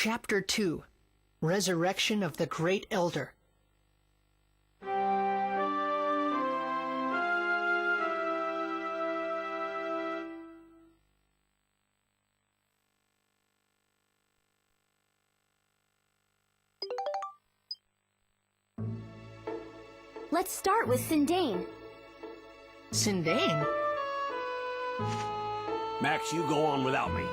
Chapter 2, Resurrection of the Great Elder. Let's start with Sindane. Sindane? Max, you go on without me.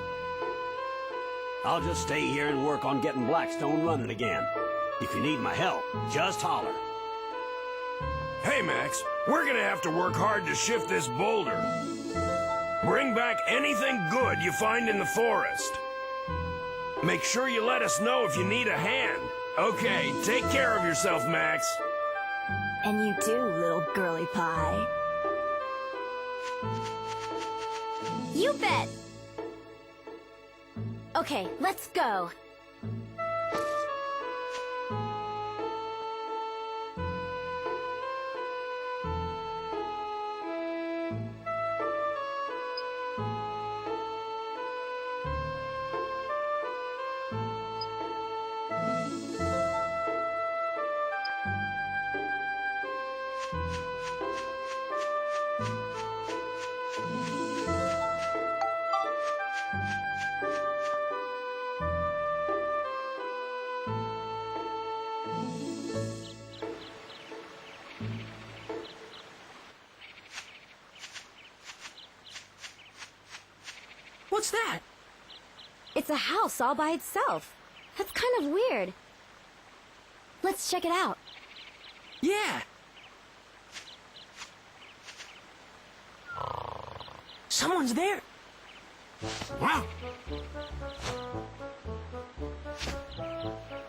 I'll just stay here and work on getting Blackstone running again. If you need my help, just holler. Hey, Max, we're gonna have to work hard to shift this boulder. Bring back anything good you find in the forest. Make sure you let us know if you need a hand. Okay, take care of yourself, Max. And you do, little girly pie. You bet! Okay, let's go. What's that? It's a house all by itself. That's kind of weird. Let's check it out. Yeah. Someone's there. Huh?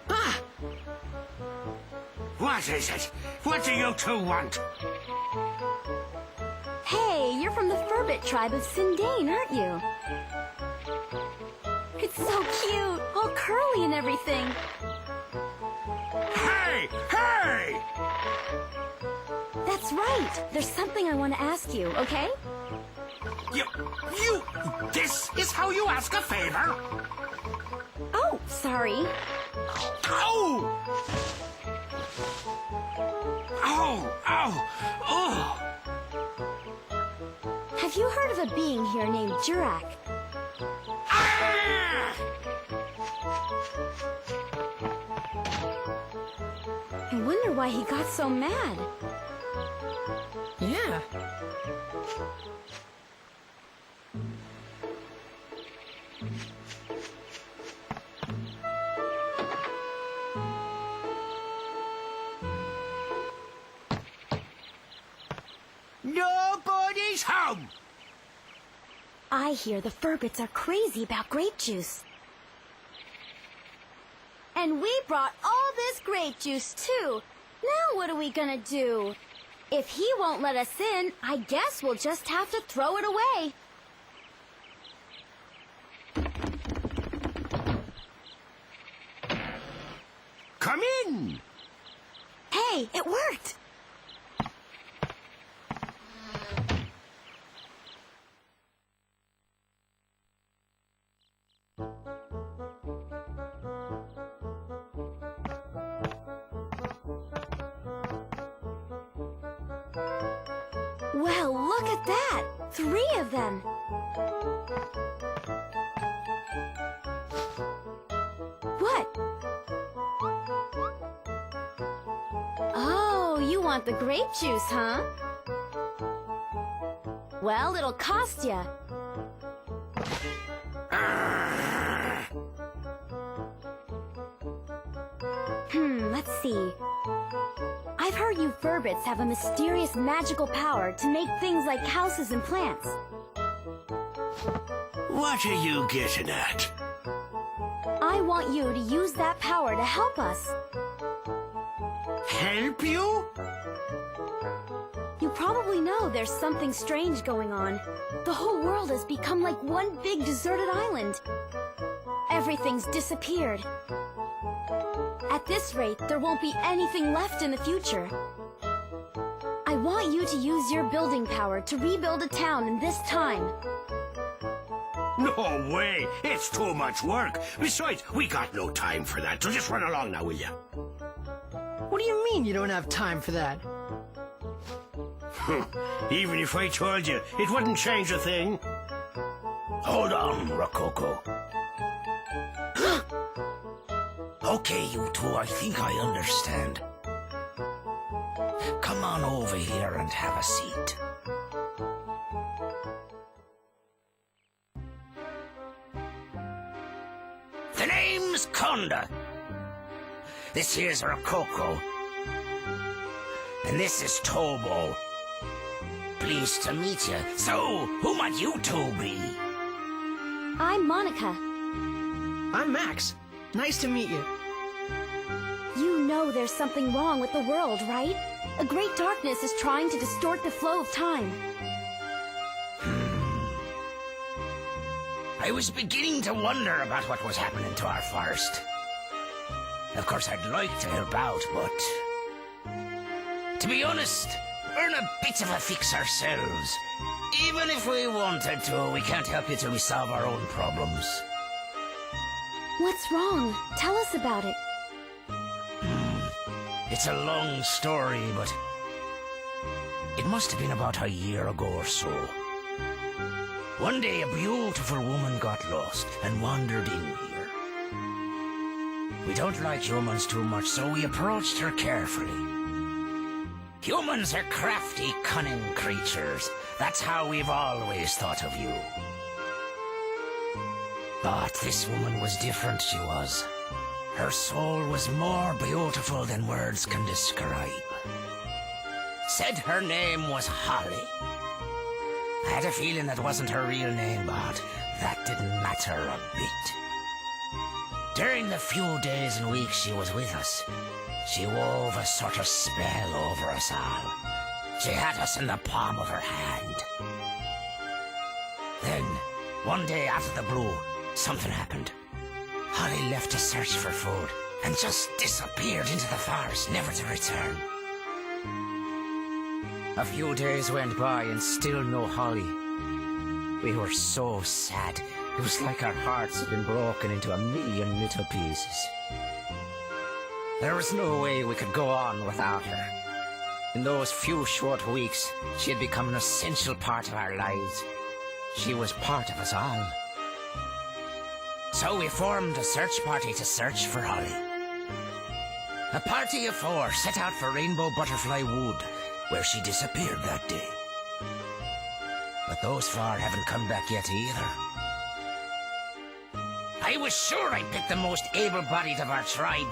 Ah! What is it? What do you two want? Hey, you're from the Furbit tribe of Sindane, aren't you? It's so cute, all curly and everything. Hey! Hey! That's right. There's something I want to ask you, okay? This is how you ask a favor? Oh, sorry. Ow! Ow! Ow! Oh! Have you heard of a being here named Jurak? Ah! I wonder why he got so mad. Yeah. Nobody's home! I hear the Furbits are crazy about grape juice. And we brought all this grape juice, too. Now what are we gonna do? If he won't let us in, I guess we'll just have to throw it away. Come in! Hey, it worked! Well, look at that! 3 of them! What? Oh, you want the grape juice, huh? Well, it'll cost ya. Let's see. I've heard you Furbits have a mysterious magical power to make things like houses and plants. What are you getting at? I want you to use that power to help us. Help you? You probably know there's something strange going on. The whole world has become like one big deserted island. Everything's disappeared. At this rate, there won't be anything left in the future. I want you to use your building power to rebuild a town in this time. No way! It's too much work. Besides, we got no time for that, so just run along now, will ya? What do you mean you don't have time for that? Even if I told you, it wouldn't change a thing. Hold on, Rococo. Okay, you two, I think I understand. Come on over here and have a seat. The name's Conda. This here's Rococo. And this is Tobo. Pleased to meet you. So, who might you two be? I'm Monica. I'm Max. Nice to meet you. You know there's something wrong with the world, right? A great darkness is trying to distort the flow of time. I was beginning to wonder about what was happening to our forest. Of course, I'd like to help out, but... to be honest, we're in a bit of a fix ourselves. Even if we wanted to, we can't help you till we solve our own problems. What's wrong? Tell us about it. It's a long story, but... it must have been about a year ago or so. One day, a beautiful woman got lost and wandered in here. We don't like humans too much, so we approached her carefully. Humans are crafty, cunning creatures. That's how we've always thought of you. But this woman was different, she was. Her soul was more beautiful than words can describe. Said her name was Holly. I had a feeling that wasn't her real name, but that didn't matter a bit. During the few days and weeks she was with us, she wove a sort of spell over us all. She had us in the palm of her hand. Then, one day out of the blue, something happened. Holly left to search for food and just disappeared into the forest, never to return. A few days went by and still no Holly. We were so sad. It was like our hearts had been broken into a million little pieces. There was no way we could go on without her. In those few short weeks, she had become an essential part of our lives. She was part of us all. So we formed a search party to search for Holly. A party of 4 set out for Rainbow Butterfly Wood, where she disappeared that day. But those 4 haven't come back yet either. I was sure I picked the most able-bodied of our tribe,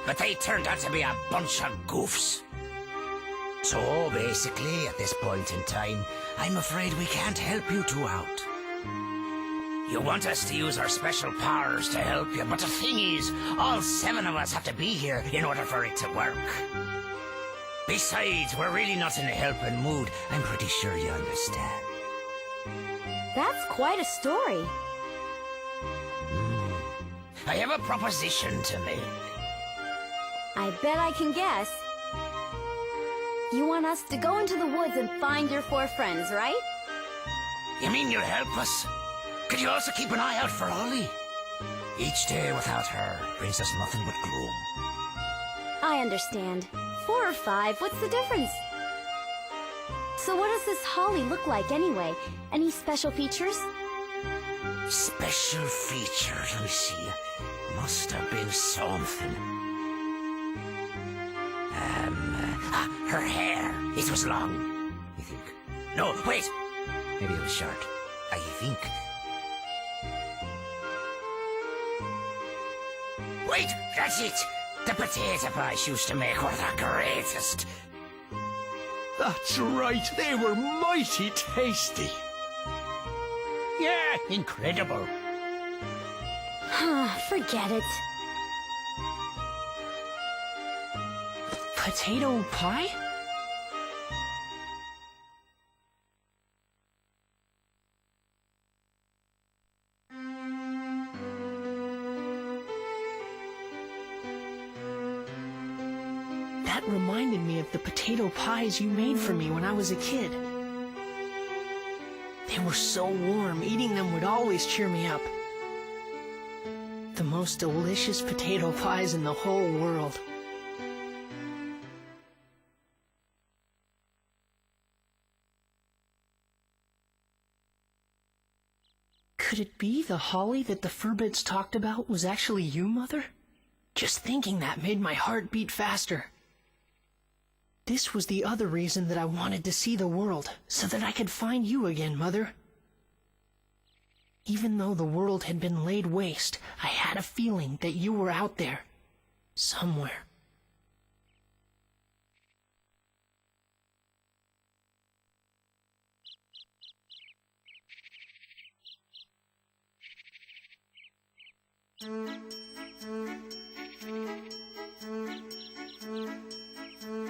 but they turned out to be a bunch of goofs. So basically, at this point in time, I'm afraid we can't help you two out. You want us to use our special powers to help you, but the thing is, all 7 of us have to be here in order for it to work. Besides, we're really not in a helping mood. I'm pretty sure you understand. That's quite a story. I have a proposition to make. I bet I can guess. You want us to go into the woods and find your 4 friends, right? You mean you'll help us? Could you also keep an eye out for Holly? Each day without her brings us nothing but gloom. I understand. 4 or 5, what's the difference? So what does this Holly look like anyway? Any special features? Special features, let me see. Must have been something. Her hair. It was long, I think. No, wait. Maybe it was short. I think. Wait, that's it. The potato pies used to make were the greatest. That's right, they were mighty tasty. Yeah, incredible. Forget it. Potato pie? That reminded me of the potato pies you made for me when I was a kid. They were so warm, eating them would always cheer me up. The most delicious potato pies in the whole world. Could it be the holly that the Furbits talked about was actually you, Mother? Just thinking that made my heart beat faster. This was the other reason that I wanted to see the world, so that I could find you again, Mother. Even though the world had been laid waste, I had a feeling that you were out there, somewhere.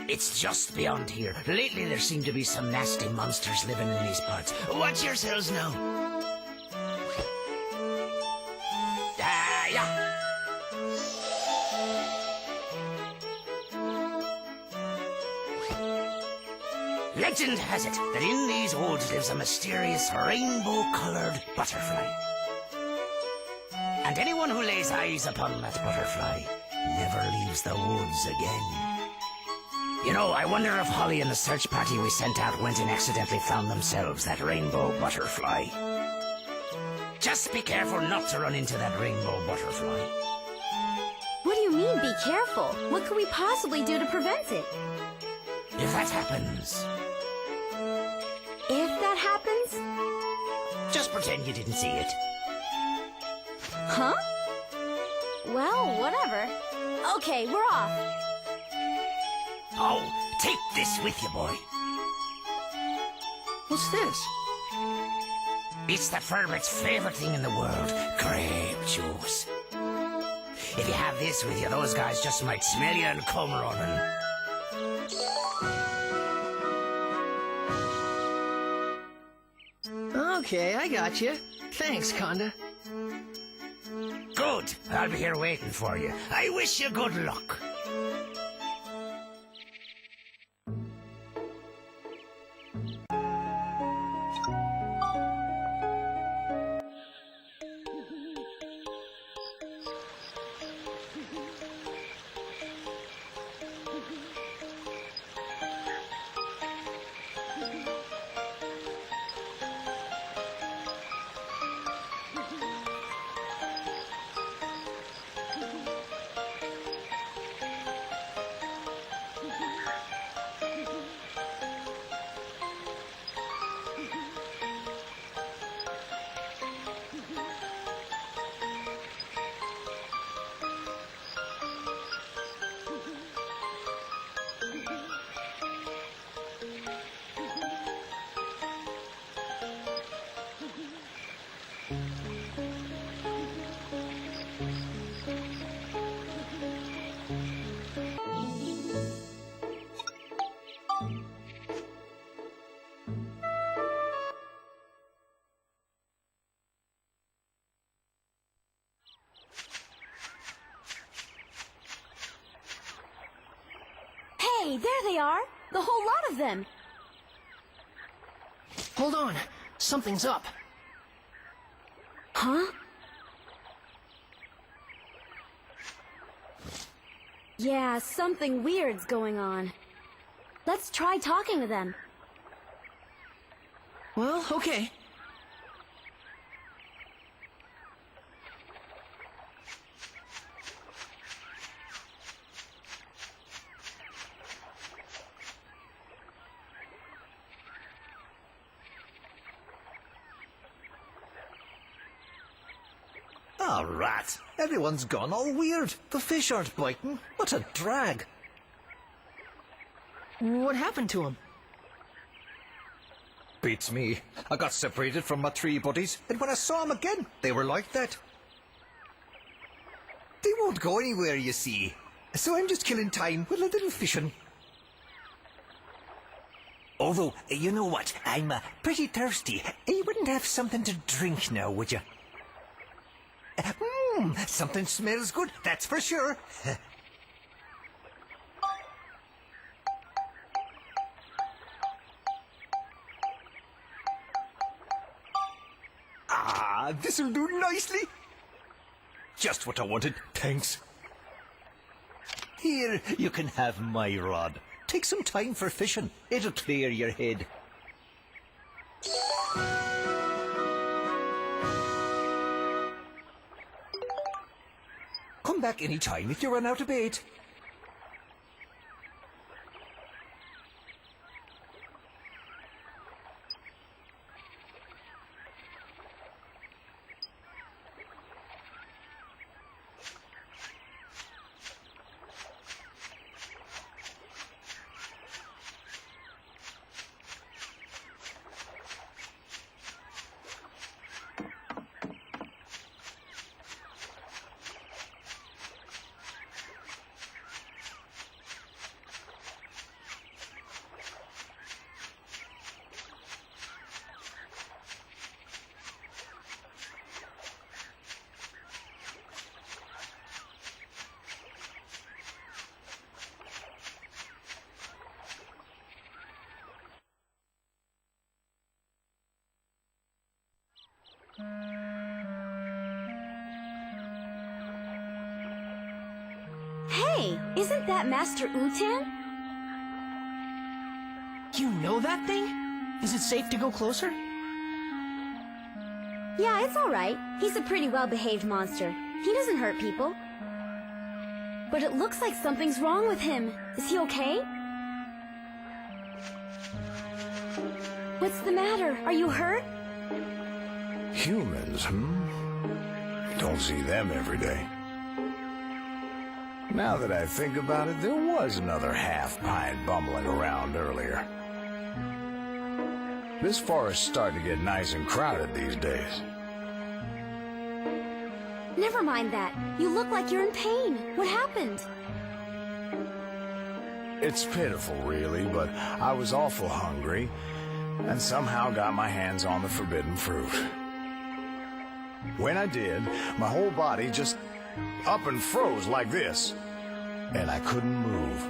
It's just beyond here. Lately there seem to be some nasty monsters living in these parts. Watch yourselves now. Ah, yeah. Legend has it that in these woods lives a mysterious rainbow-colored butterfly. And anyone who lays eyes upon that butterfly never leaves the woods again. You know, I wonder if Holly and the search party we sent out went and accidentally found themselves that rainbow butterfly. Just be careful not to run into that rainbow butterfly. What do you mean, be careful? What could we possibly do to prevent it? If that happens, If that happens? just pretend you didn't see it. Huh? Well, whatever. Okay, we're off. Oh, take this with you, boy. What's this? It's the Furbit's favorite thing in the world, grape juice. If you have this with you, those guys just might smell you and come running. Okay, I got you. Thanks, Conda. Good. I'll be here waiting for you. I wish you good luck. Hey, there they are! The whole lot of them! Hold on. Something's up. Huh? Yeah, something weird's going on. Let's try talking to them. Well, okay. Ah, rat. Everyone's gone all weird. The fish aren't biting. What a drag. What happened to him? Beats me. I got separated from my three buddies, and when I saw them again, they were like that. They won't go anywhere, you see. So I'm just killing time with a little fishing. Although, you know what? I'm pretty thirsty. You wouldn't have something to drink now, would you? Something smells good, that's for sure. this'll do nicely. Just what I wanted, thanks. Here, you can have my rod. Take some time for fishing. It'll clear your head. Come back any time if you run out of bait. Hey, isn't that Master Utan? You know that thing? Is it safe to go closer? Yeah, it's alright. He's a pretty well-behaved monster. He doesn't hurt people. But it looks like something's wrong with him. Is he okay? What's the matter? Are you hurt? Humans, Don't see them every day. Now that I think about it, there was another half-pint bumbling around earlier. This forest's starting to get nice and crowded these days. Never mind that. You look like you're in pain. What happened? It's pitiful, really, but I was awful hungry, and somehow got my hands on the forbidden fruit. When I did, my whole body just up and froze like this, and I couldn't move.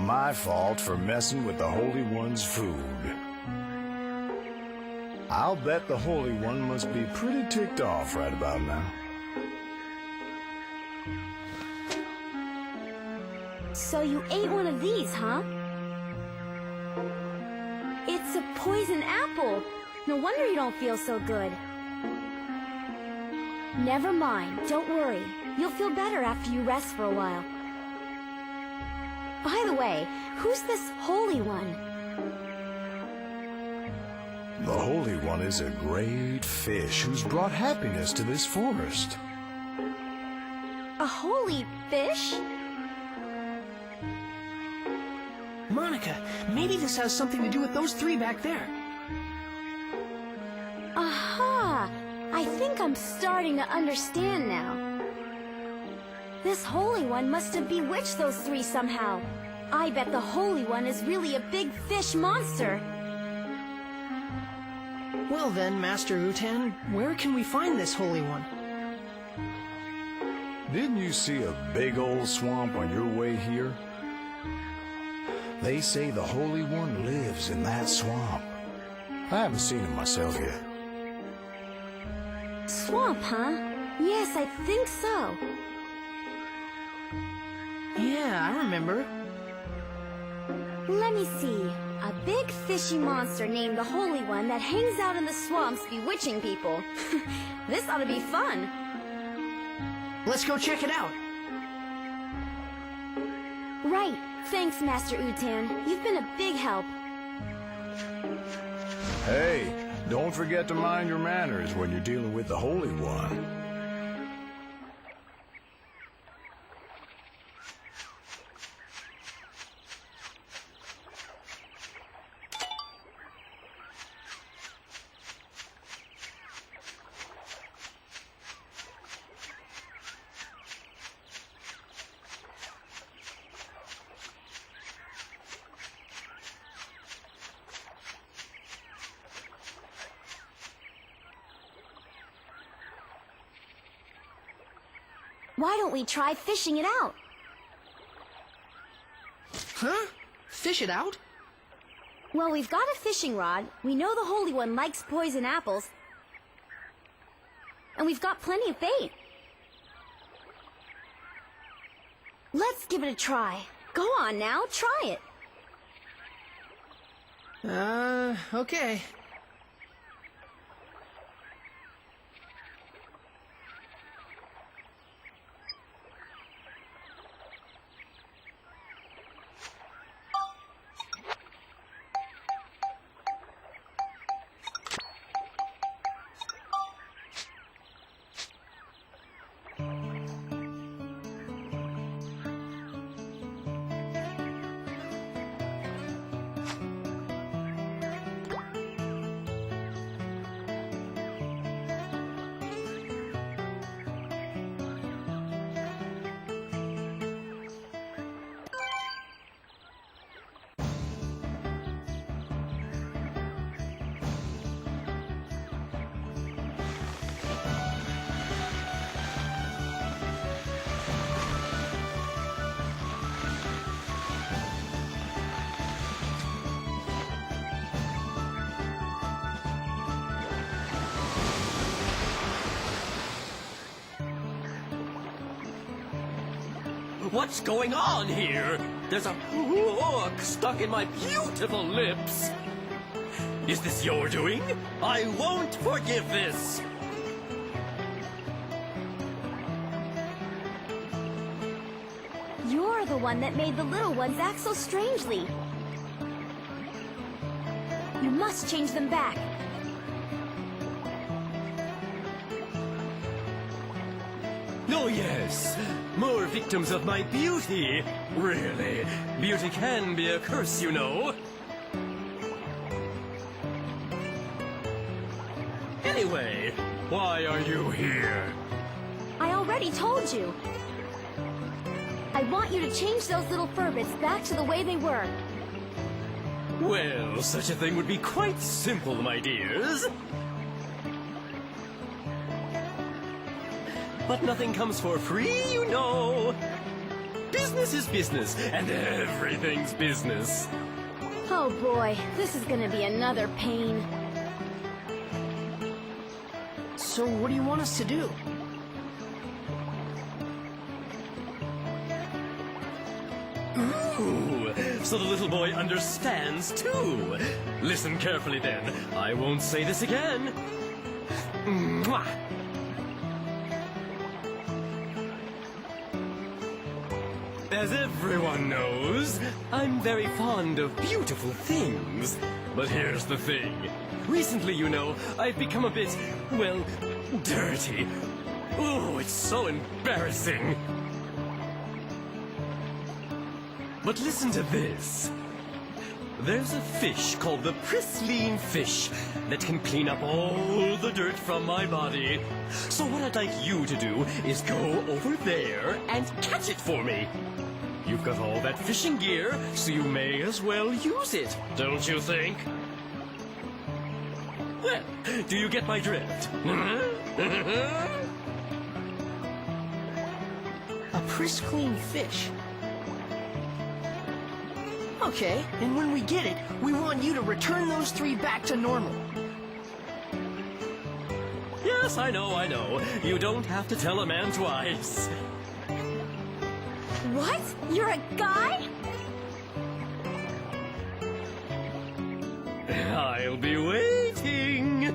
My fault for messing with the Holy One's food. I'll bet the Holy One must be pretty ticked off right about now. So you ate one of these, huh? It's a poison apple. No wonder you don't feel so good. Never mind, don't worry. You'll feel better after you rest for a while. By the way, who's this Holy One? The Holy One is a great fish who's brought happiness to this forest. A holy fish? Monica, maybe this has something to do with those three back there. Aha! I think I'm starting to understand now. This Holy One must have bewitched those three somehow. I bet the Holy One is really a big fish monster. Well then, Master Utan, where can we find this Holy One? Didn't you see a big old swamp on your way here? They say the Holy One lives in that swamp. I haven't seen him myself yet. Swamp, huh? Yes, I think so. Yeah, I remember. Let me see. A big fishy monster named the Holy One that hangs out in the swamps bewitching people. This ought to be fun. Let's go check it out. Right. Thanks, Master Utan. You've been a big help. Hey, don't forget to mind your manners when you're dealing with the Holy One. Why don't we try fishing it out? Huh? Fish it out? Well, we've got a fishing rod. We know the Holy One likes poison apples. And we've got plenty of bait. Let's give it a try. Go on now, try it. Okay. What's going on here? There's a hook stuck in my beautiful lips. Is this your doing? I won't forgive this. You're the one that made the little ones act so strangely. You must change them back. Oh, yes. More victims of my beauty. Really, beauty can be a curse, you know. Anyway, why are you here? I already told you. I want you to change those little furbits back to the way they were. Well, such a thing would be quite simple, my dears. But nothing comes for free, you know. Business is business, and everything's business. Oh boy, this is gonna be another pain. So what do you want us to do? Ooh, so the little boy understands too. Listen carefully then. I won't say this again. Mwah! As everyone knows, I'm very fond of beautiful things. But here's the thing. Recently, you know, I've become a bit, well, dirty. Oh, it's so embarrassing. But listen to this. There's a fish called the pristine fish that can clean up all the dirt from my body. So what I'd like you to do is go over there and catch it for me. You've got all that fishing gear, so you may as well use it, don't you think? Well, do you get my drift? A pristine fish. Okay, and when we get it, we want you to return those three back to normal. Yes, I know. You don't have to tell a man twice. What? You're a guy? I'll be waiting.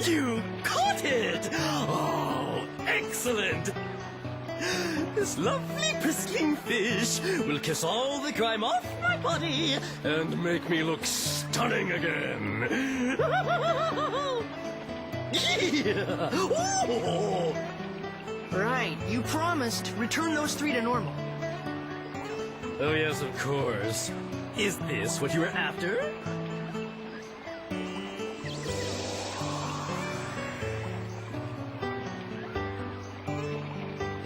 You caught it! Oh, excellent! This lovely pristine fish will kiss all the grime off my body and make me look stunning again. Yeah. Oh. Right, you promised. Return those 3 to normal. Oh, yes, of course. Is this what you were after?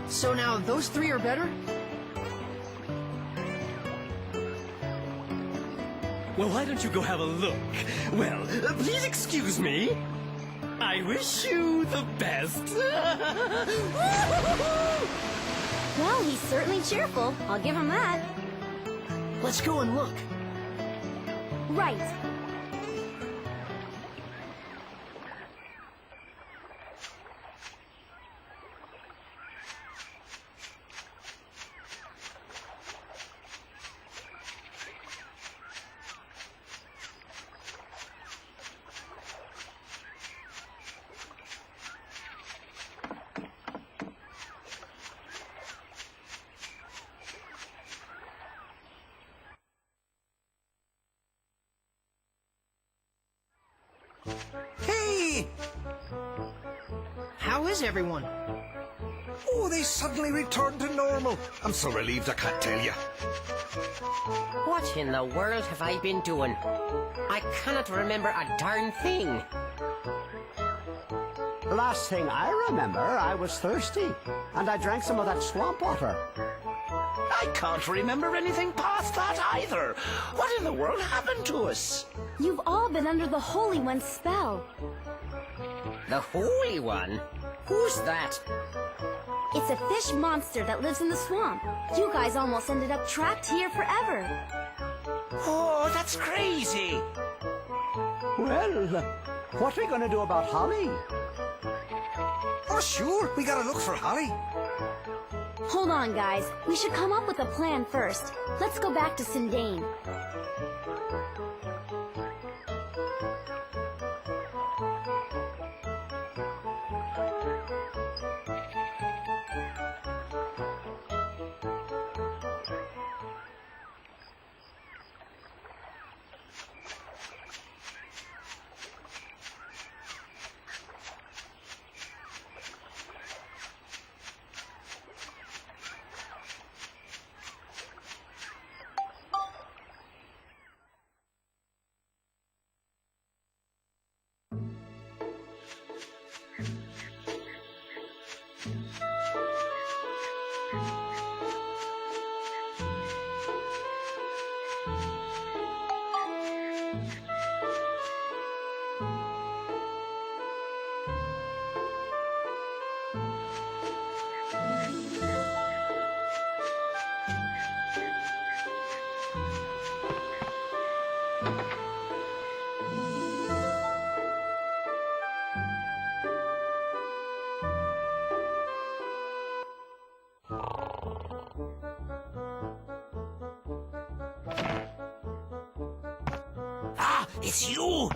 So now those 3 are better? Well, why don't you go have a look? Well, please excuse me. I wish you the best. Well, he's certainly cheerful. I'll give him that. Let's go and look. Right. Hey! How is everyone? Oh, they suddenly returned to normal. I'm so relieved I can't tell you. What in the world have I been doing? I cannot remember a darn thing. The last thing I remember, I was thirsty, and I drank some of that swamp water. I can't remember anything past that either. What in the world happened to us? You've all been under the Holy One's spell. The Holy One? Who's that? It's a fish monster that lives in the swamp. You guys almost ended up trapped here forever. Oh, that's crazy. Well, what are we going to do about Holly? Oh, sure. We gotta look for Holly. Hold on, guys. We should come up with a plan first. Let's go back to Sindane. Ah, it's you.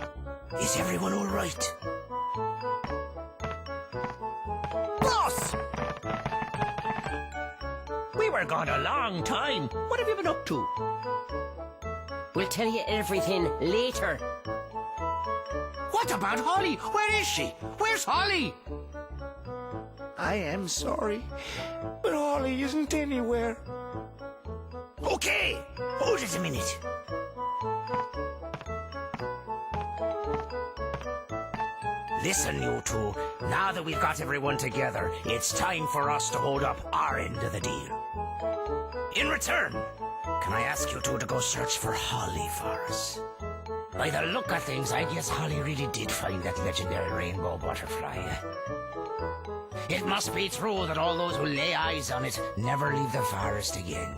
Is everyone all right? Boss! We were gone a long time. What have you been up to? We'll tell you everything later. What about Holly? Where is she? Where's Holly? I am sorry, but Holly isn't anywhere. Okay, hold it a minute. Listen, you two. Now that we've got everyone together, it's time for us to hold up our end of the deal. In return, can I ask you two to go search for Holly for us? By the look of things, I guess Holly really did find that legendary rainbow butterfly. It must be true that all those who lay eyes on it never leave the forest again.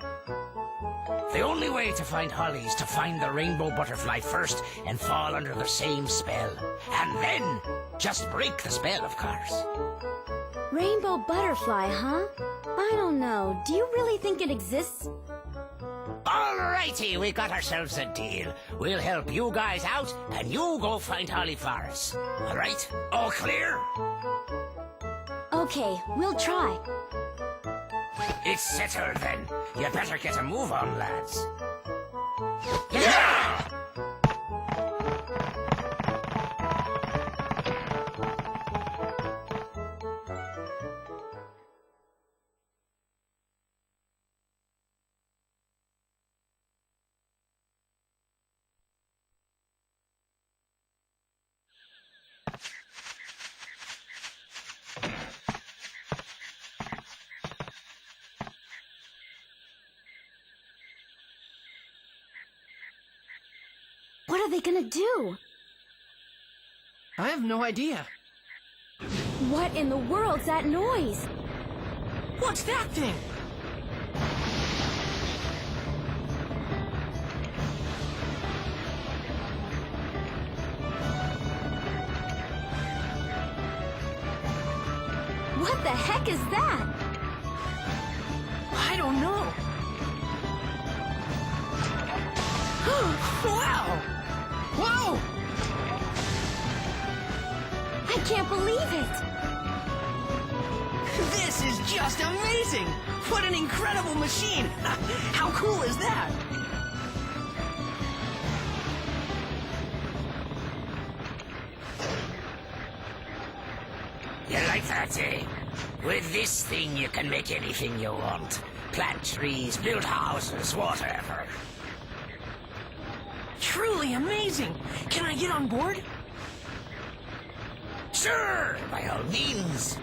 The only way to find Holly is to find the rainbow butterfly first and fall under the same spell. And then just break the spell, of course. Rainbow butterfly, huh? I don't know. Do you really think it exists? Alrighty, we got ourselves a deal. We'll help you guys out, and you go find Holly Forrest. Alright? All clear? Okay, we'll try. It's settled then. You better get a move on, lads. Yeah! What are they gonna do? I have no idea. What in the world's that noise? What's that thing? What the heck is that? I don't know. Wow! Whoa! I can't believe it! This is just amazing! What an incredible machine! How cool is that? You like that, eh? With this thing, you can make anything you want. Plant trees, build houses, whatever. Truly amazing! Can I get on board? Sure, by all means.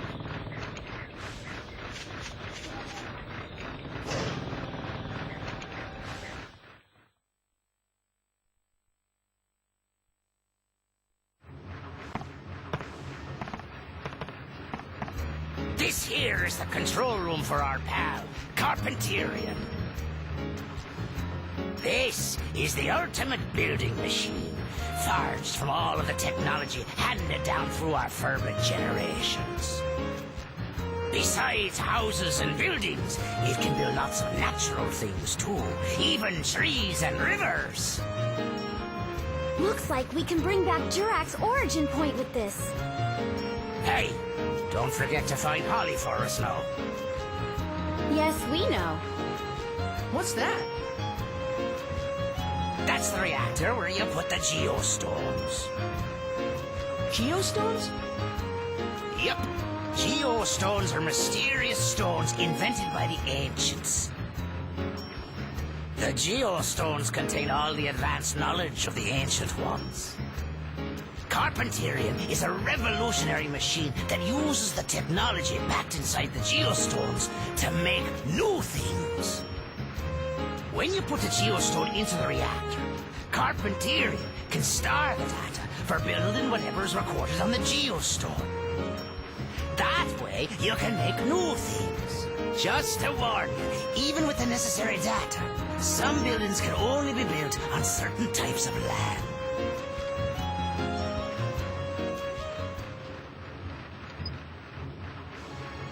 This here is the control room for our pal, Carpenterian. This is the ultimate building machine, forged from all of the technology handed down through our fervent generations. Besides houses and buildings, it can build lots of natural things too, even trees and rivers. Looks like we can bring back Jurak's origin point with this. Hey, don't forget to find Holly for us now. Yes, we know. What's that? That's the reactor where you put the geostones. Geostones? Yep. Geostones are mysterious stones invented by the ancients. The geostones contain all the advanced knowledge of the ancient ones. Carpenterian is a revolutionary machine that uses the technology packed inside the geostones to make new things. When you put the geostone into the reactor, Carpenterian can store the data for building whatever's recorded on the geostone. That way, you can make new things. Just to warn you, even with the necessary data, some buildings can only be built on certain types of land.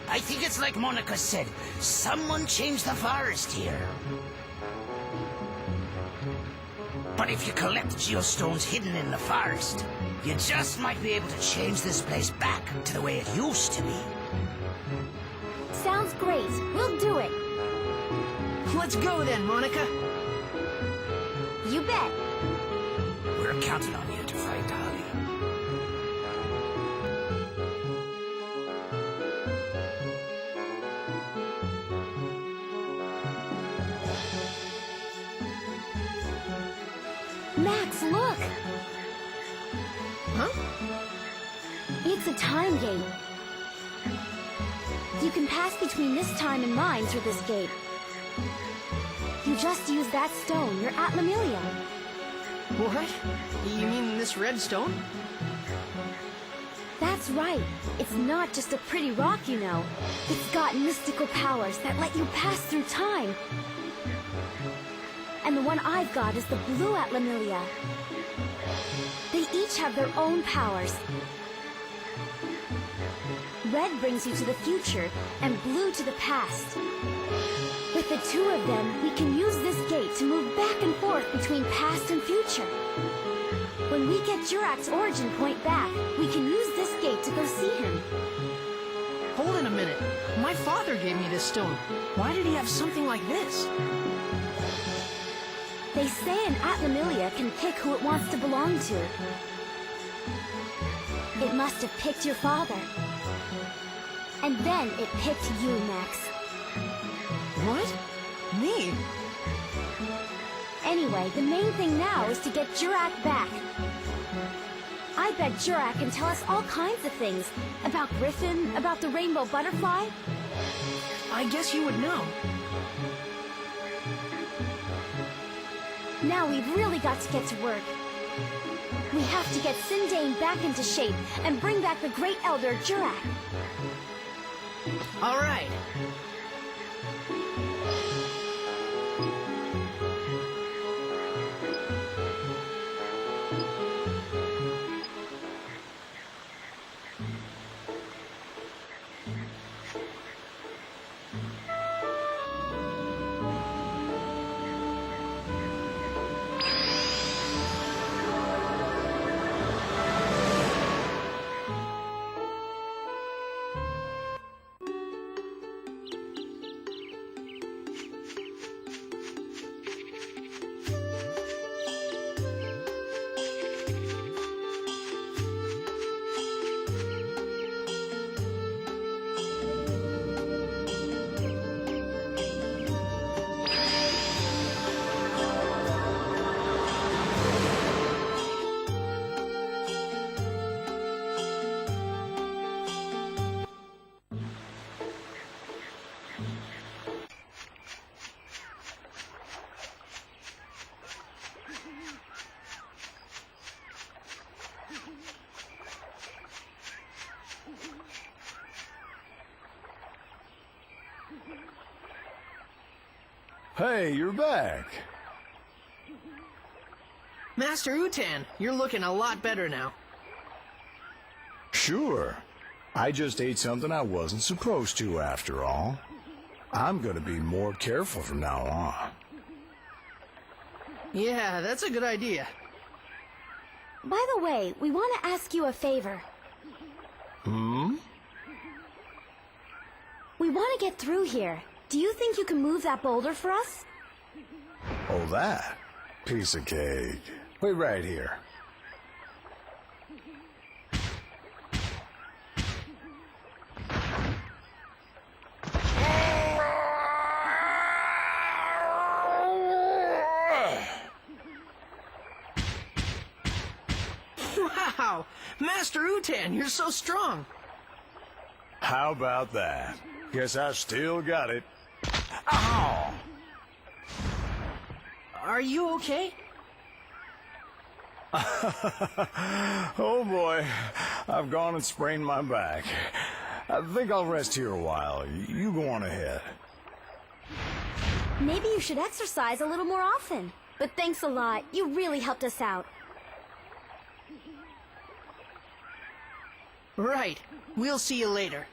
I think it's like Monica said, someone changed the forest here. But if you collect geostones hidden in the forest, you just might be able to change this place back to the way it used to be. Sounds great. We'll do it. Let's go then, Monica. You bet. We're counting on you to find Holly. Max, look! Huh? It's a time gate. You can pass between this time and mine through this gate. You just use that stone. You're at Lemuria. What? You mean this red stone? That's right. It's not just a pretty rock, you know. It's got mystical powers that let you pass through time. And the one I've got is the blue at Lemuria. They each have their own powers. Red brings you to the future, and blue to the past. With With the two of them, we can use this gate to move back and forth between past and future. When we get Jurak's origin point back, we can use this gate to go see him. Hold it a minute. My father gave me this stone. Why did he have something like this? They say an Atlamillia can pick who it wants to belong to. It must have picked your father. And then it picked you, Max. What? Me? Anyway, the main thing now is to get Jurak back. I bet Jurak can tell us all kinds of things. About Griffin, about the rainbow butterfly. I guess you would know. Now we've really got to get to work. We have to get Sindane back into shape and bring back the Great Elder Jurak. All right. Hey, you're back. Master Utan, you're looking a lot better now. Sure. I just ate something I wasn't supposed to, after all. I'm gonna be more careful from now on. Yeah, that's a good idea. By the way, we want to ask you a favor. Hmm? We want to get through here. Do you think you can move that boulder for us? Oh, that? Piece of cake. Wait right here. Wow! Master Utan, you're so strong. How about that? Guess I still got it. Ow! Are you okay? Oh boy, I've gone and sprained my back. I think I'll rest here a while. You go on ahead. Maybe you should exercise a little more often. But thanks a lot. You really helped us out. Right. We'll see you later.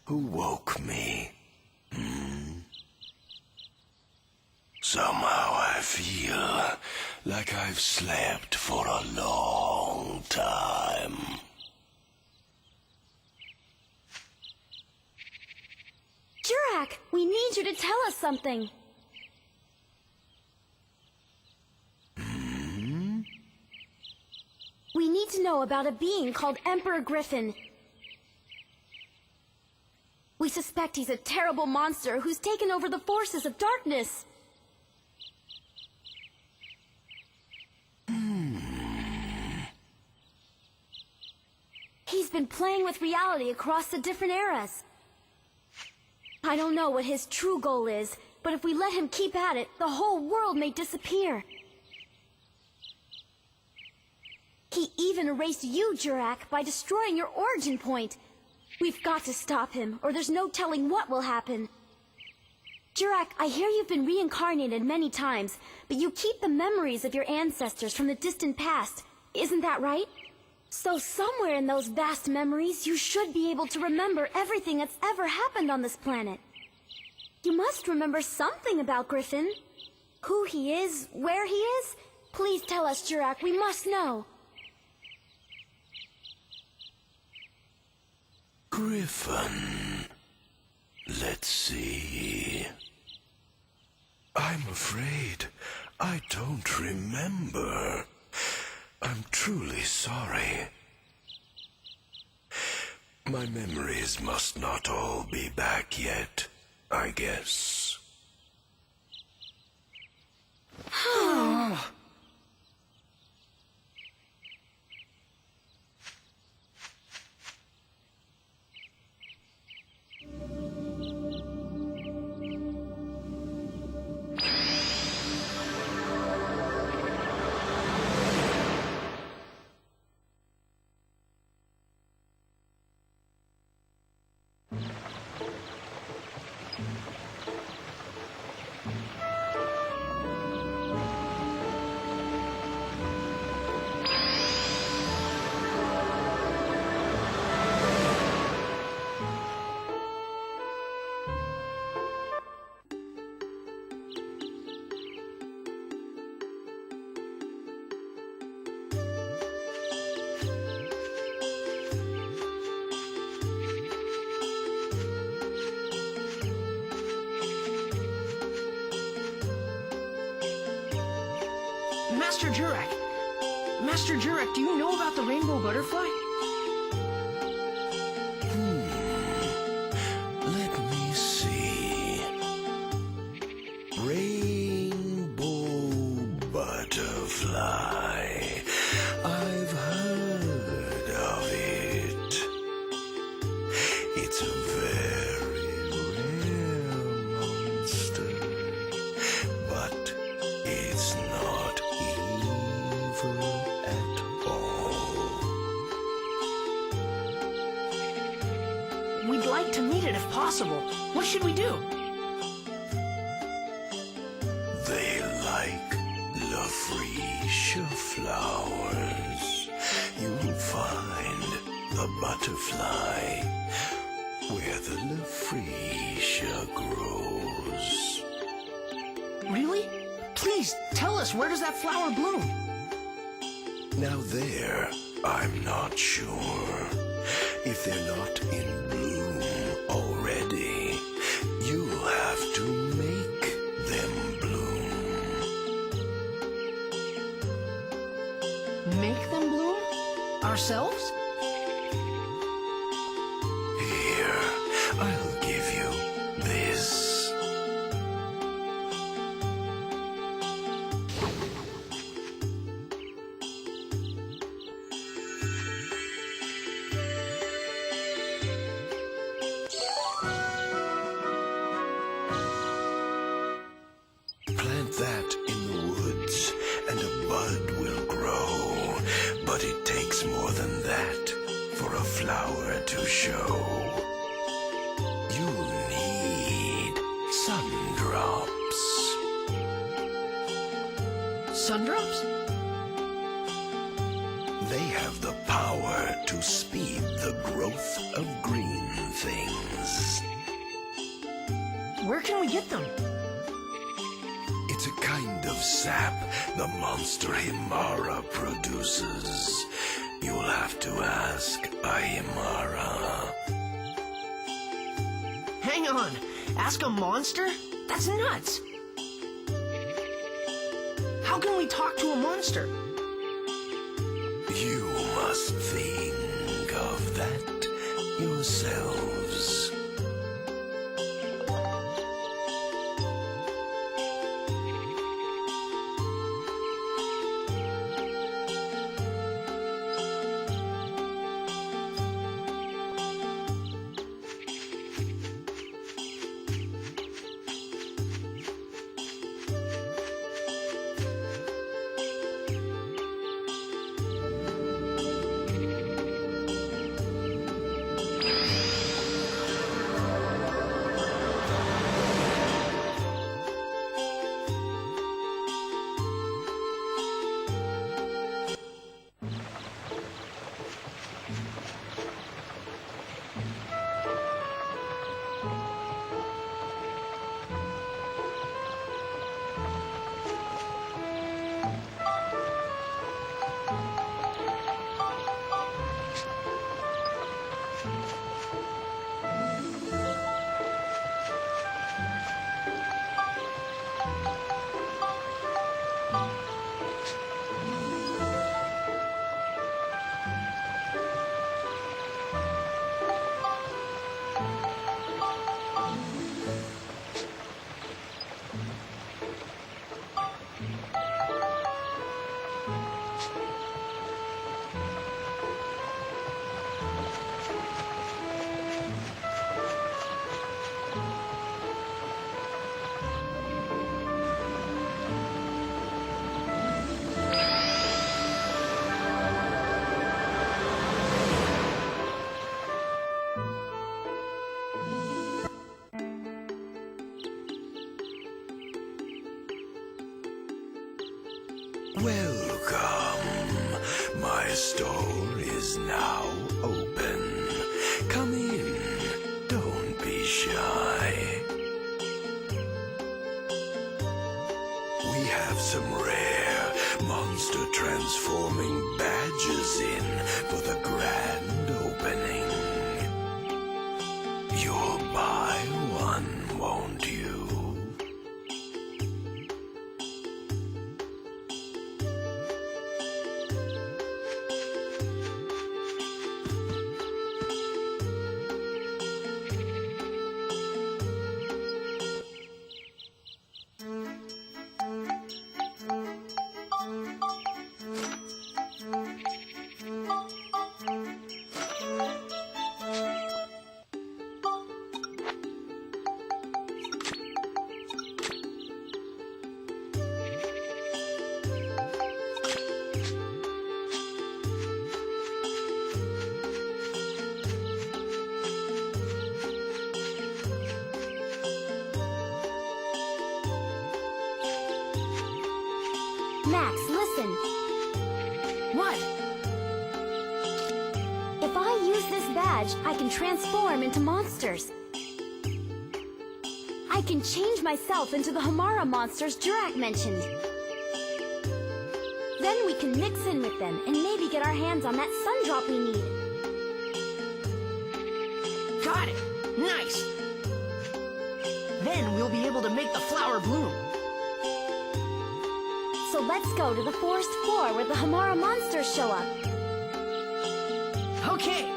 Who woke me? Somehow I feel like I've slept for a long time. Jurak, we need you to tell us something. We need to know about a being called Emperor Griffin. We suspect he's a terrible monster who's taken over the forces of darkness. He's been playing with reality across the different eras. I don't know what his true goal is, but if we let him keep at it, the whole world may disappear. He even erased you, Jurak, by destroying your origin point. We've got to stop him, or there's no telling what will happen. Jurak, I hear you've been reincarnated many times, but you keep the memories of your ancestors from the distant past. Isn't that right? So somewhere in those vast memories, you should be able to remember everything that's ever happened on this planet. You must remember something about Griffin. Who he is, where he is. Please tell us, Jurak, we must know. Griffin. Let's see. I'm afraid I don't remember. I'm truly sorry. My memories must not all be back yet, I guess. Master Jurak! Master Jurak, do you know about the rainbow butterfly? Let me see. Rainbow butterfly. I've heard of it. It's a very rare monster, but it's not evil at all. We'd like to meet it if possible. What should we do? They like Lafretia flowers. You'll find the butterfly where the Lafretia grows. Really? Please, tell us, where does that flower bloom? Now there, I'm not sure. If they're not in bloom already, you'll have to make them bloom. Make them bloom? Ourselves? Here, I'll give you this. Plant that in the woods, and a bud will grow. But it takes more than that for a flower to show. You'll need sundrops. Sundrops? They have the power to speed the growth of green things. Where can we get them? It's a kind of sap the monster Himara produces. You'll have to ask Ahimara. Hang on. Ask a monster? That's nuts. How can we talk to a monster? You must think of that yourselves. store is now open. Come in. Don't be shy. We have some rare monster transforming badges in for the grand opening. You'll buy one, won't you? Max, listen. What? If I use this badge, I can transform into monsters. I can change myself into the Hamara monsters Jurak mentioned. Then we can mix in with them and maybe get our hands on that sundrop we need. Got it! Nice! Then we'll be able to make the flower bloom. So let's go to the forest floor where the Hamara monsters show up. Okay!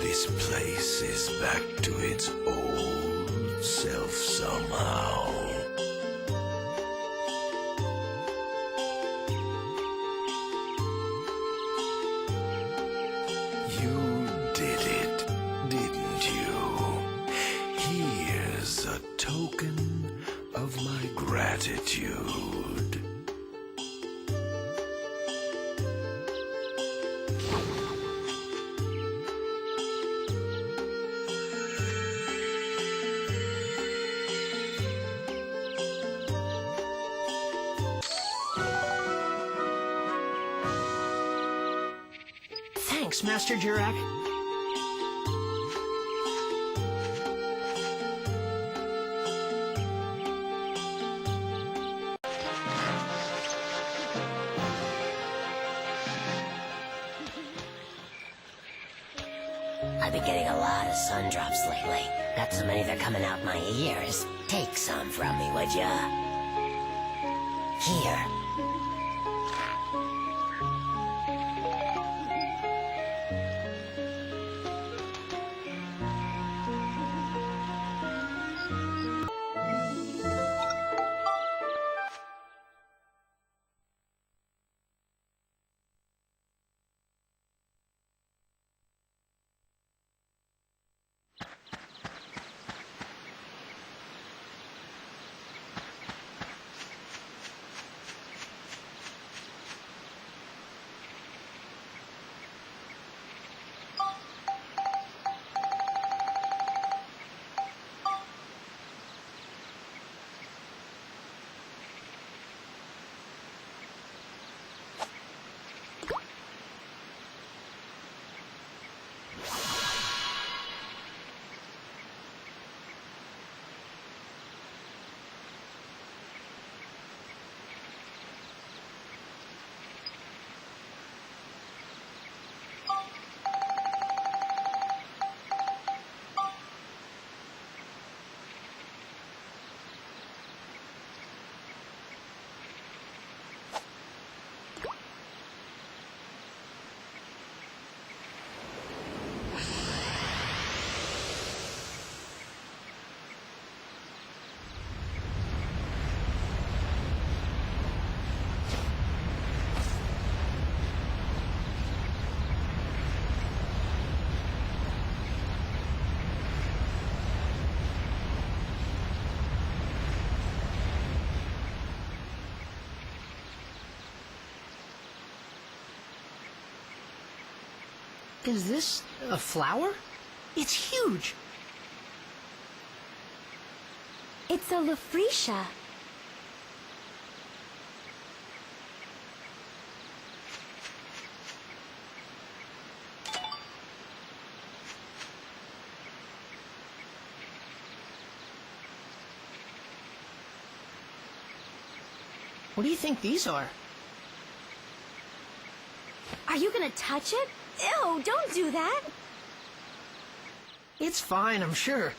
This place is back to its old self somehow. You did it, didn't you? Here's a token of my gratitude. Thanks, Master Jurak. I've been getting a lot of sun drops lately. Got so many they're coming out my ears. Take some from me, would ya? Here. Is this a flower? It's huge! It's a Lafretia. What do you think these are? Are you gonna touch it? Ew, don't do that! It's fine, I'm sure.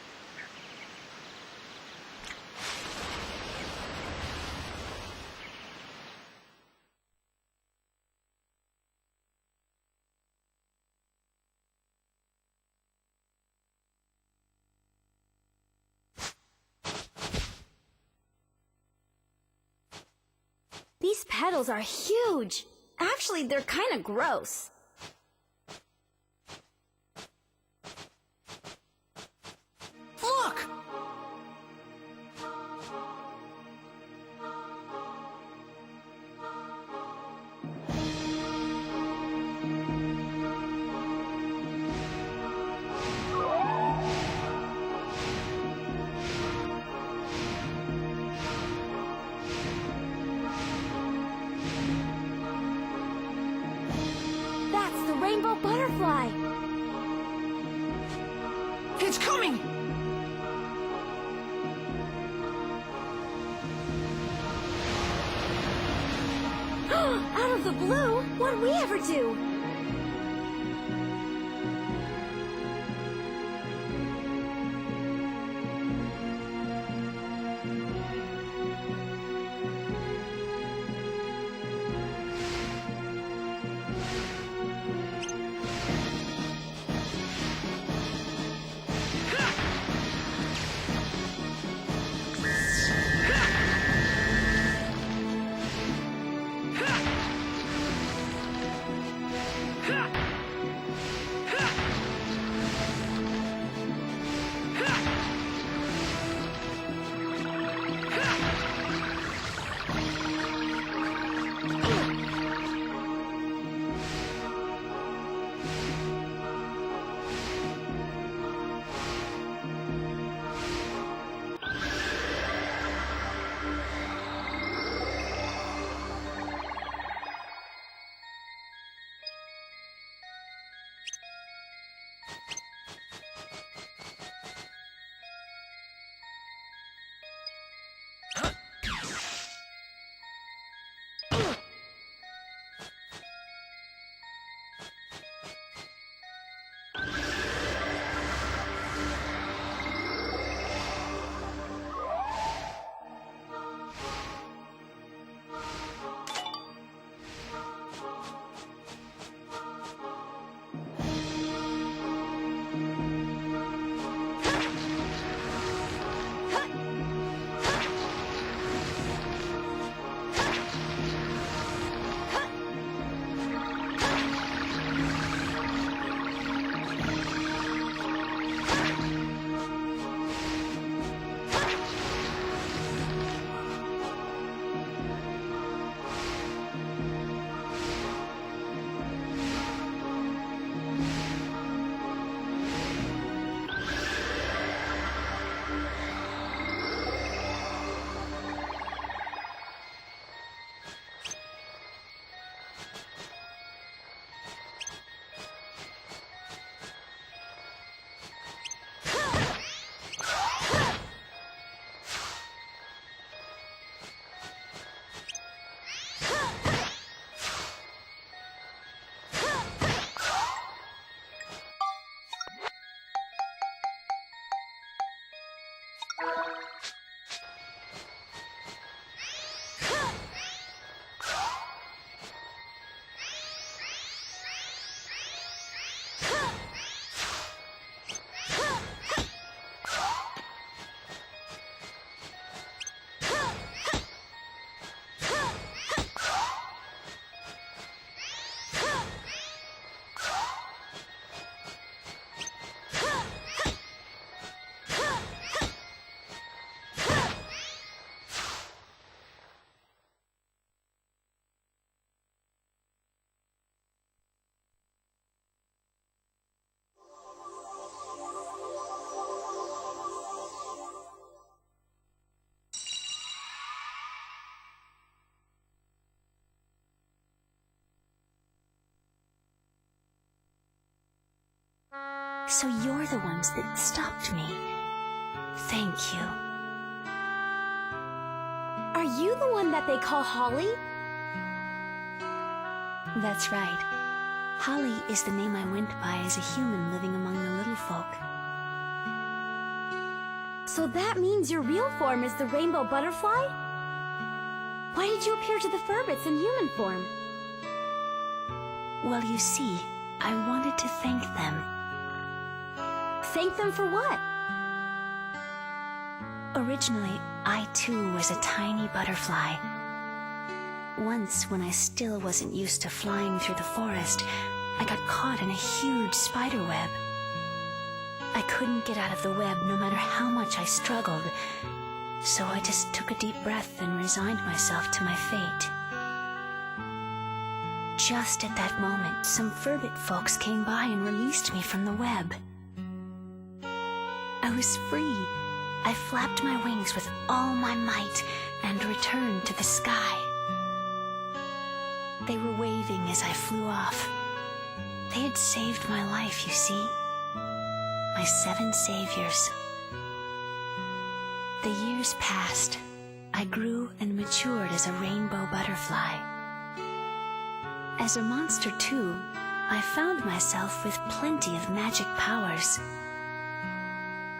These petals are huge. Actually, they're kind of gross. Look! That's the rainbow butterfly. It's coming! Out of the blue? What'd we ever do? So you're the ones that stopped me. Thank you. Are you the one that they call Holly? That's right. Holly is the name I went by as a human living among the little folk. So that means your real form is the rainbow butterfly? Why did you appear to the Furbits in human form? Well, you see, I wanted to thank them. Thank them for what? Originally, I too was a tiny butterfly. Once, when I still wasn't used to flying through the forest, I got caught in a huge spider web. I couldn't get out of the web no matter how much I struggled, so I just took a deep breath and resigned myself to my fate. Just at that moment, some Furbit folks came by and released me from the web. I was free. I flapped my wings with all my might and returned to the sky. They were waving as I flew off. They had saved my life, you see. My 7 saviors. The years passed. I grew and matured as a rainbow butterfly. As a monster, too, I found myself with plenty of magic powers.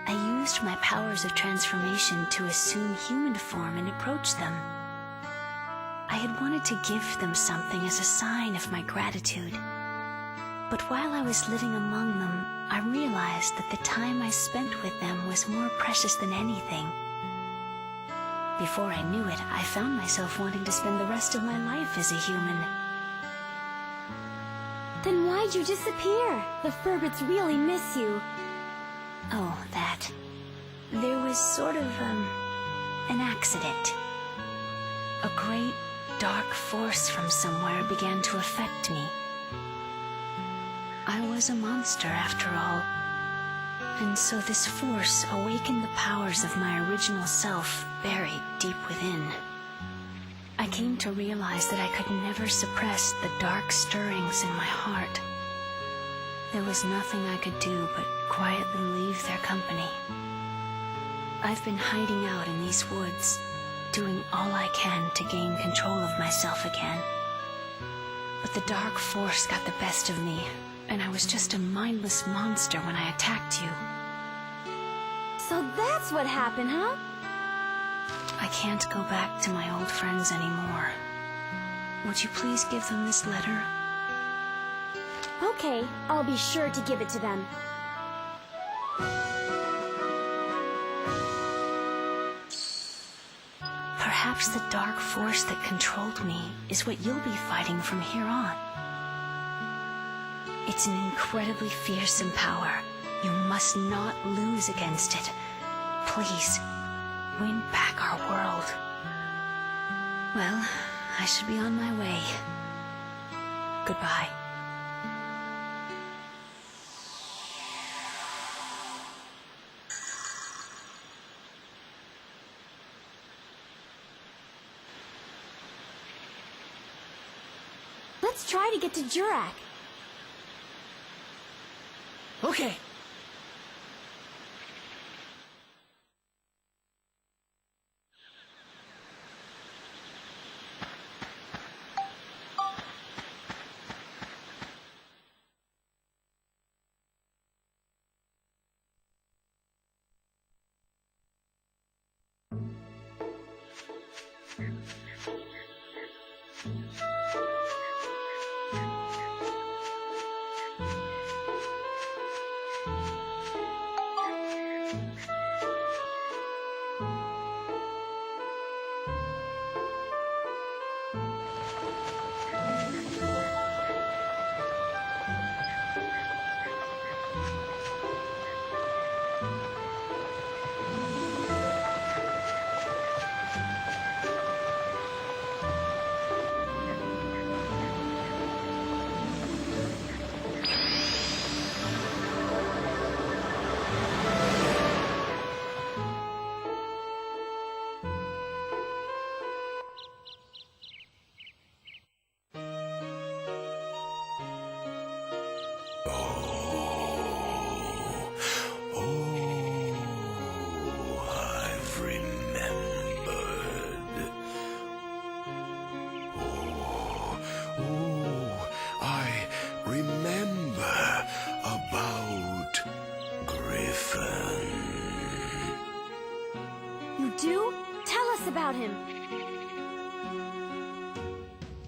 I used my powers of transformation to assume human form and approach them. I had wanted to give them something as a sign of my gratitude. But while I was living among them, I realized that the time I spent with them was more precious than anything. Before I knew it, I found myself wanting to spend the rest of my life as a human. Then why'd you disappear? The Furbits really miss you. Oh, that. There was sort of, an accident. A great, dark force from somewhere began to affect me. I was a monster, after all. And so this force awakened the powers of my original self buried deep within. I came to realize that I could never suppress the dark stirrings in my heart. There was nothing I could do but quietly leave their company. I've been hiding out in these woods, doing all I can to gain control of myself again. But the dark force got the best of me, and I was just a mindless monster when I attacked you. So that's what happened, huh? I can't go back to my old friends anymore. Would you please give them this letter? Okay, I'll be sure to give it to them. Perhaps the dark force that controlled me is what you'll be fighting from here on. It's an incredibly fearsome power. You must not lose against it. Please, win back our world. Well, I should be on my way. Goodbye. Let's try to get to Jurak. Okay. remember about Griffin. You do? Tell us about him.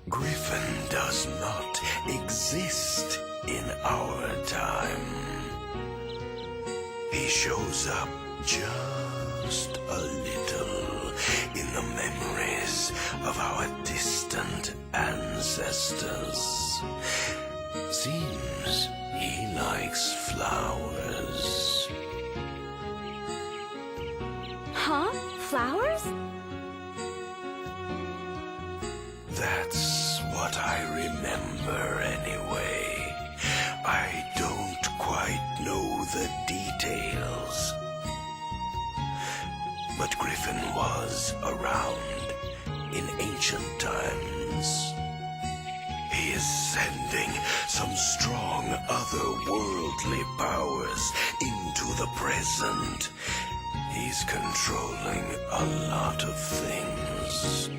Griffin does not exist in our time. He shows up just a little in the memories of our distant ancestors. Seems he likes flowers. Huh? Flowers? That's what I remember anyway. I don't quite know the details. But Griffin was around in ancient times. He is sending some strong otherworldly powers into the present. He's controlling a lot of things.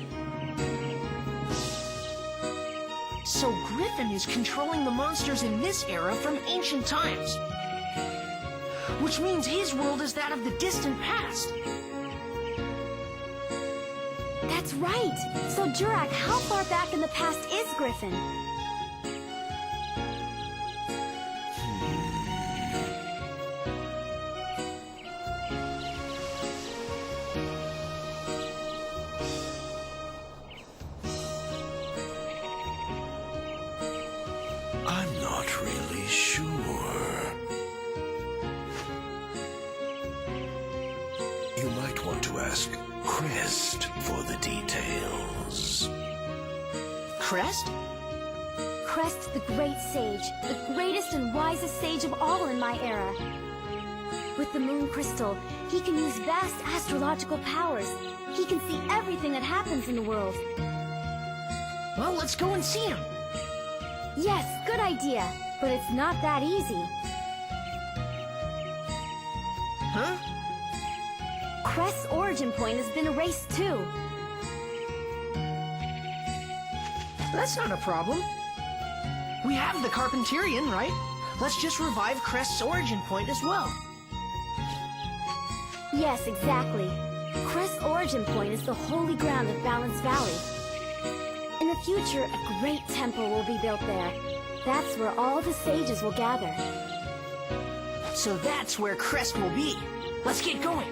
So Griffin is controlling the monsters in this era from ancient times. Which means his world is that of the distant past. That's right. So, Jurak, how far back in the past is Griffin? I'm not really sure. You might want to ask Crest for the details. Crest? Crest, the great sage, the greatest and wisest sage of all in my era. With the moon crystal, he can use vast astrological powers. He can see everything that happens in the world. Well, let's go and see him. Yes, good idea. But it's not that easy. Huh? Crest's origin point has been erased too. That's not a problem. We have the Carpenterian, right? Let's just revive Crest's origin point as well. Yes, exactly. Crest's origin point is the holy ground of Balance Valley. In the future, a great temple will be built there. That's where all the sages will gather. So that's where Crest will be. Let's get going.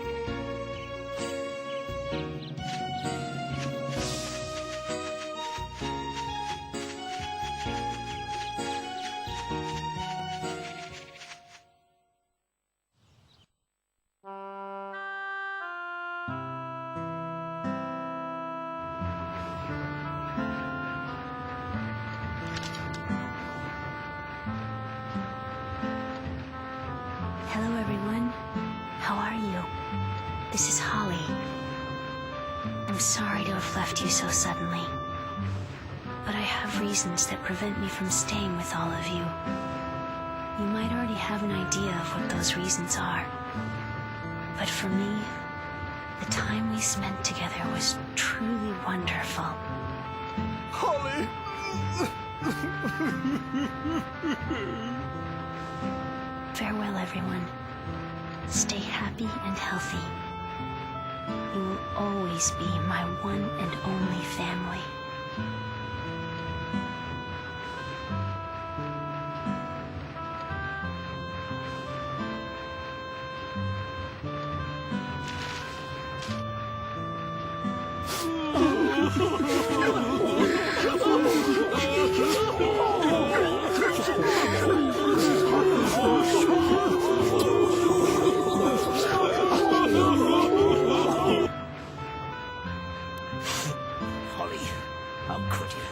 Hello, everyone. How are you? This is Holly. I'm sorry to have left you so suddenly, but I have reasons that prevent me from staying with all of you. You might already have an idea of what those reasons are, but for me, the time we spent together was truly wonderful. Holly! Farewell, everyone. Stay happy and healthy. You will always be my one and only family. Holly, how could you?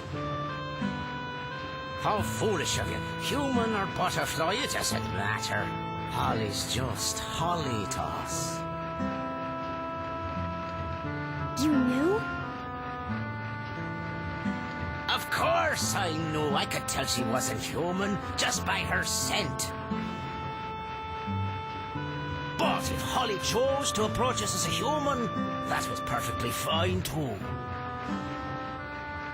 How foolish of you. Human or butterfly, it doesn't matter. Holly's just Holly to us. You knew? Of course I knew. I could tell she wasn't human just by her scent. But if Holly chose to approach us as a human, that was perfectly fine too.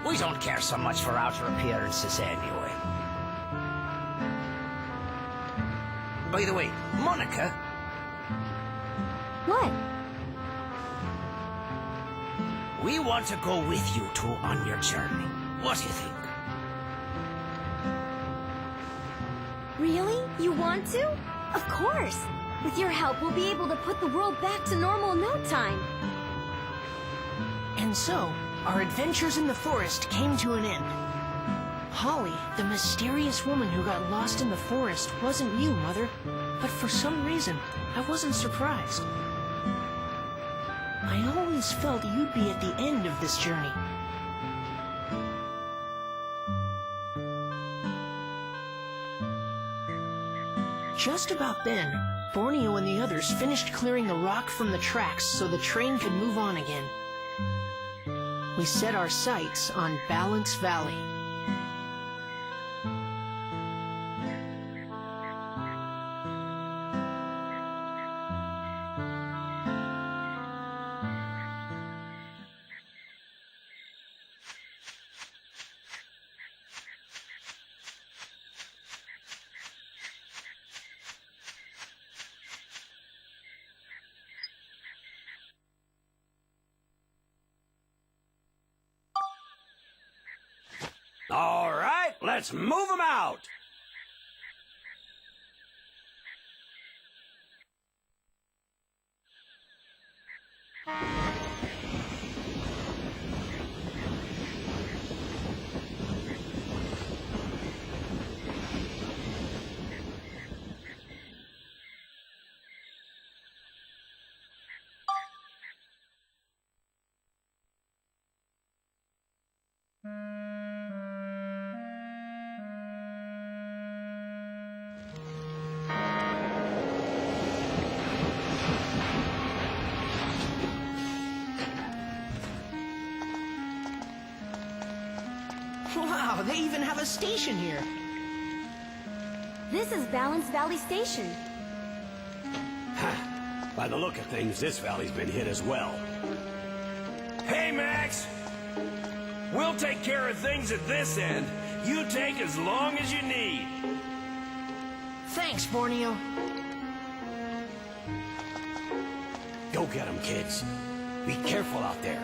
We don't care so much for outer appearances anyway. By the way, Monica, What? we want to go with you two on your journey. What do you think? Really? You want to? Of course. With your help, we'll be able to put the world back to normal in no time. And so, our adventures in the forest came to an end. Holly, the mysterious woman who got lost in the forest, wasn't you, Mother. But for some reason, I wasn't surprised. I always felt you'd be at the end of this journey. Just about then, Borneo and the others finished clearing the rock from the tracks so the train could move on again. We set our sights on Balance Valley. All right, let's move them out. Wow, they even have a station here. This is Balance Valley Station. By the look of things, this valley's been hit as well. Hey, Max! We'll take care of things at this end. You take as long as you need. Thanks, Borneo. Go get them, kids. Be careful out there.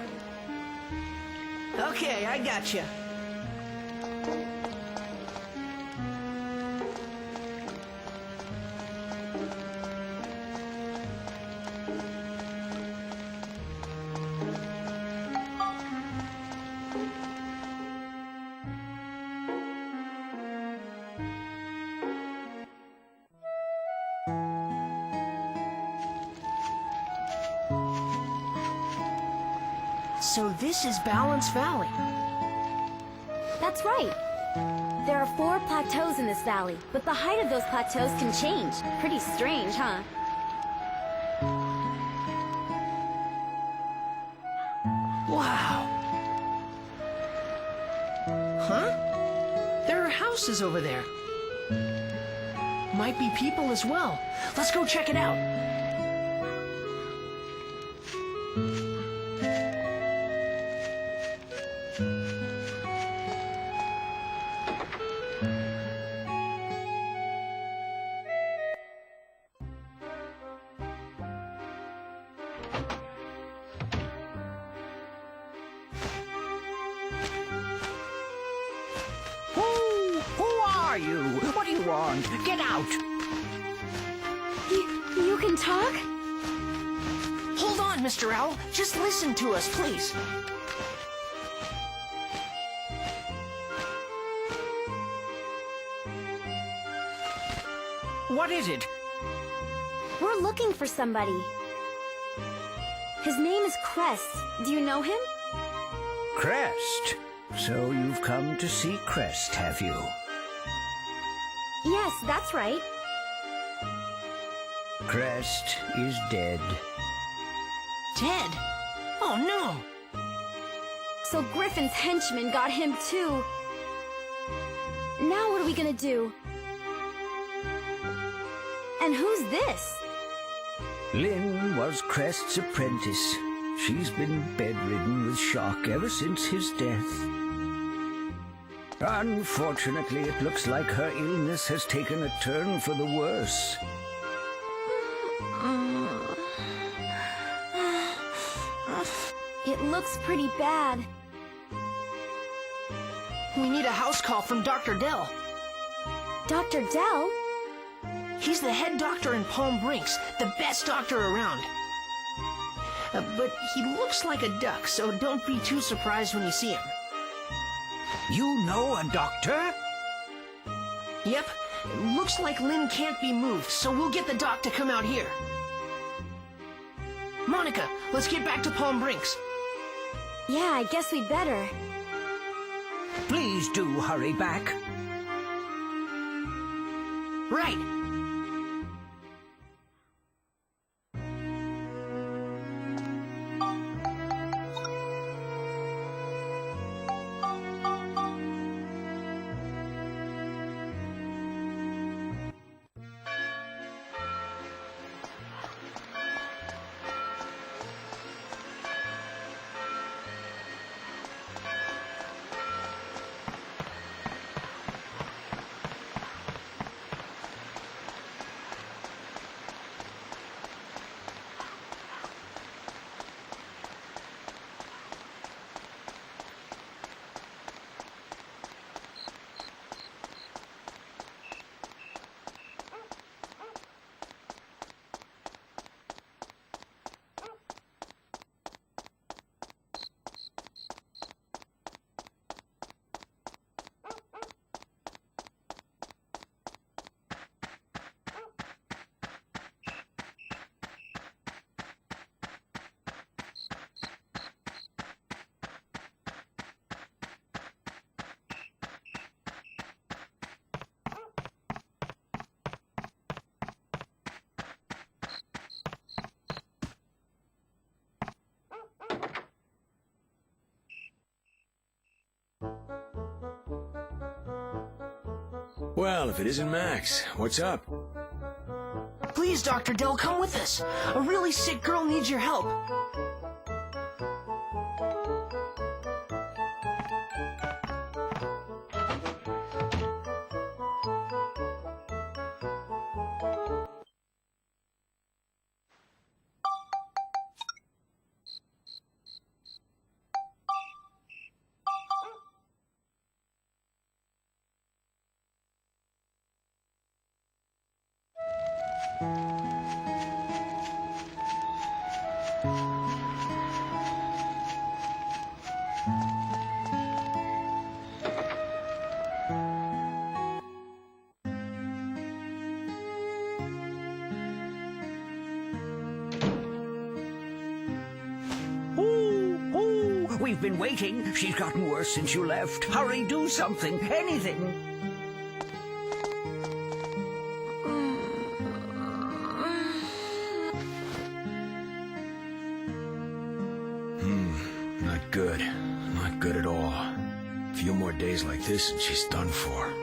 Okay, I gotcha. So this is Balance Valley. That's right. There are 4 plateaus in this valley, but the height of those plateaus can change. Pretty strange, huh? Wow. Huh? There are houses over there. Might be people as well. Let's go check it out. Who are you? What do you want? Get out! You can talk? Hold on, Mr. Owl. Just listen to us, please. What is it? We're looking for somebody. His name is Crest. Do you know him? Crest. So you've come to see Crest, have you? Yes, that's right. Crest is dead. Dead? Oh, no. So Griffin's henchmen got him too. Now what are we gonna do? And who's this? Lynn was Crest's apprentice. She's been bedridden with shock ever since his death. Unfortunately, it looks like her illness has taken a turn for the worse. It looks pretty bad. We need a house call from Dr. Dell. Dr. Dell? He's the head doctor in Palm Brinks, the best doctor around. But he looks like a duck, so don't be too surprised when you see him. You know a doctor? Yep, looks like Lynn can't be moved, so we'll get the doc to come out here. Monica, let's get back to Palm Brinks. Yeah, I guess we'd better. Please do hurry back. Right. Well, if it isn't Max, what's up? Please, Dr. Dell, come with us. A really sick girl needs your help. We've been waiting. She's gotten worse since you left. Hurry, do something. Anything. Not good. Not good at all. A few more days like this and she's done for.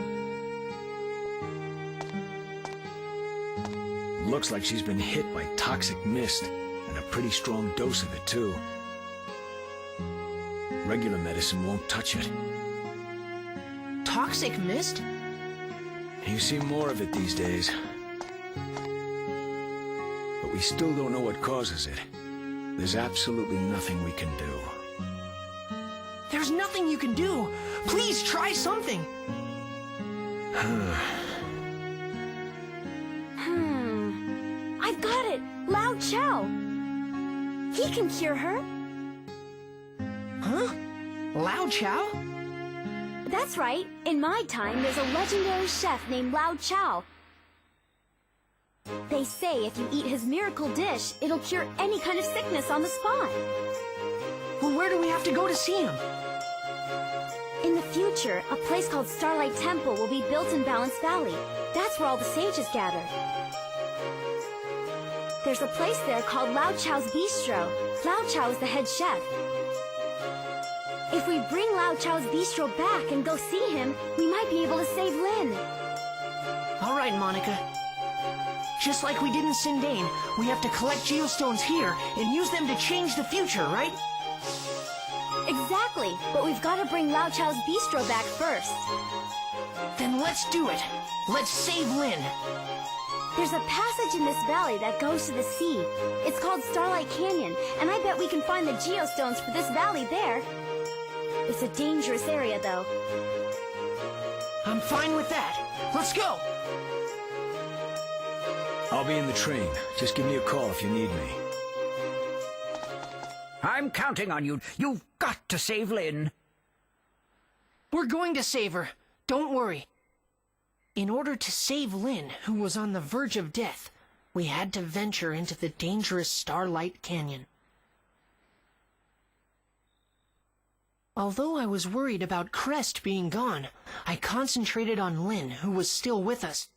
Looks like she's been hit by toxic mist, and a pretty strong dose of it, too. Regular medicine won't touch it. Toxic mist? You see more of it these days. But we still don't know what causes it. There's absolutely nothing we can do. There's nothing you can do. Please try something. I've got it! Lao Chow! He can cure her. Huh? Lao Chow? That's right. In my time, there's a legendary chef named Lao Chow. They say if you eat his miracle dish, it'll cure any kind of sickness on the spot. Well, where do we have to go to see him? In the future, a place called Starlight Temple will be built in Balance Valley. That's where all the sages gather. There's a place there called Lao Chow's Bistro. Lao Chow is the head chef. If we bring Lao Chow's Bistro back and go see him, we might be able to save Lynn. All right, Monica. Just like we did in Sindane, we have to collect geostones here and use them to change the future, right? Exactly, but we've got to bring Lao Chow's Bistro back first. Then let's do it. Let's save Lynn. There's a passage in this valley that goes to the sea. It's called Starlight Canyon, and I bet we can find the geostones for this valley there. It's a dangerous area, though. I'm fine with that. Let's go! I'll be in the train. Just give me a call if you need me. I'm counting on you. You've got to save Lynn. We're going to save her. Don't worry. In order to save Lynn, who was on the verge of death, we had to venture into the dangerous Starlight Canyon. Although I was worried about Crest being gone, I concentrated on Lynn, who was still with us.